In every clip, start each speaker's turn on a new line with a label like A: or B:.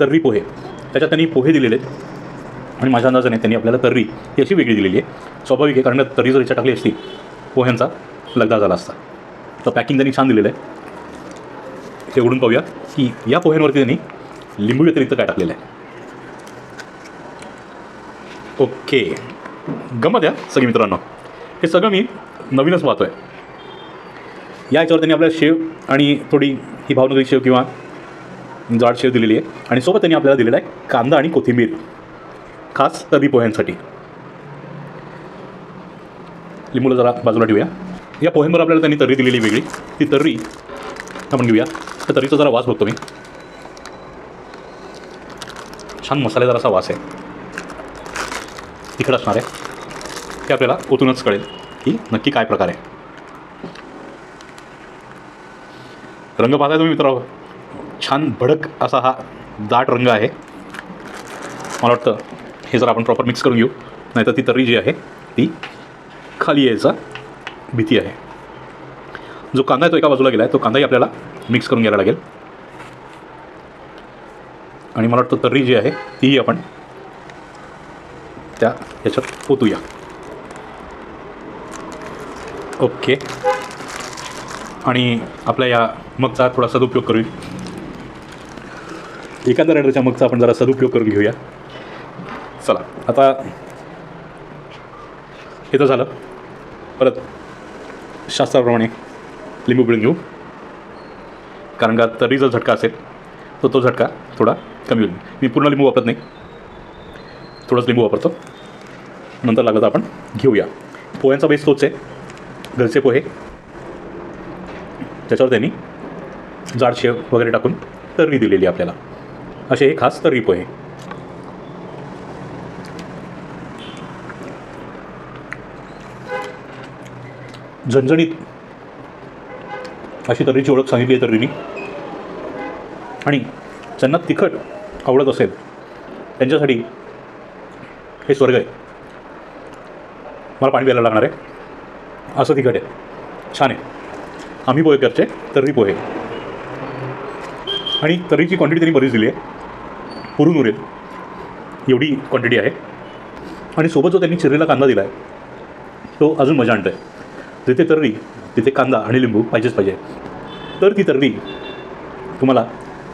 A: तर्री पोहे, त्याच्यात त्यांनी पोहे दिलेले आहेत आणि माझ्या अंदाजाने त्यांनी आपल्याला तर्री ही अशी वेगळी दिलेली आहे. स्वाभाविक आहे, कारण तर्री जर याच्या टाकली असती पोह्यांचा लगदा झाला असता. तर पॅकिंग त्यांनी छान दिलेलं आहे. हे उघडून पाहूया की या पोह्यांवरती त्यांनी लिंबू व्यतिरिक्त काय टाकलेलं आहे. ओके, गंमत या सगळी मित्रांनो, हे सगळं मी नवीनच पाहतो आहे. या याच्यावर त्यांनी आपल्याला शेव आणि थोडी ही भावनगरी शेव किंवा जाड शेव दिलेली आहे आणि सोबत त्यांनी आपल्याला दिलेला आहे कांदा आणि कोथिंबीर, खास तर्री पोह्यांसाठी. लिंबूला जरा बाजूला ठेवूया. या पोह्यांवर आपल्याला त्यांनी तर्री दिलेली वेगळी, ती तर्री आपण घेऊया. तर तर्रीचा जरा वास बघतो मी, छान मसालेदार असा वास आहे, तिखट असणार आहे. ते आपल्याला ओतूनच कळेल की नक्की काय प्रकार आहे. रंग पाहताय तुम्ही मित्रांनो, छान भडक असा हा दाट रंग आहे. मला वाटतं हे जर आपण प्रॉपर मिक्स करून घेऊ, नाहीतर ती तर्री जी आहे ती खाली यायचा भीती आहे. जो कांदा आहे तो एका बाजूला गेला आहे, तो कांदाही आपल्याला मिक्स करून घ्यायला लागेल. आणि मला वाटतं तर्री जी आहे तीही आपण त्या याच्यात ओतूया. ओके, आणि आपल्या या मगचा थोडा सदुपयोग करूया. एखाद्या रायडरच्या मगचा आपण जरा सदुपयोग करून घेऊया. चला, आता हे तर झालं. परत शास्त्राप्रमाणे लिंबू पिळून घेऊ, कारण का तर्री जर झटका असेल तर तो झटका थोडा कमी होईल. मी पूर्ण लिंबू वापरत नाही, थोडंच लिंबू वापरतो. नंतर लागलं तर आपण घेऊया. पोह्यांचा बेस तोच आहे, घरचे पोहे, त्याच्यावर त्यांनी जाड शेव वगैरे टाकून तर्री दिलेली आपल्याला. असे हे खास तर्री पोहे. झणझणीत अशी तर्रीची ओळख सांगितली आहे तर्रीनी. आणि ज्यांना तिखट आवडत असेल त्यांच्यासाठी हे स्वर्ग आहे. मला पाणी प्यायला लागणार आहे, असं तिखट आहे, छान आहे. आम्ही पोहे करचे तर्री पोहे, आणि तर्रीची क्वांटिटी त्यांनी बरीच दिली आहे, पुरून उरेल एवढी क्वांटिटी आहे. आणि सोबत जो त्यांनी चिरलेला कांदा दिला आहे तो अजून मजा आणतो आहे. जिथे तर्री तिथे कांदा आणि लिंबू पाहिजेच पाहिजे, तर ती तर्री तुम्हाला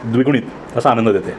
A: द्विगुणित असा आनंद देते.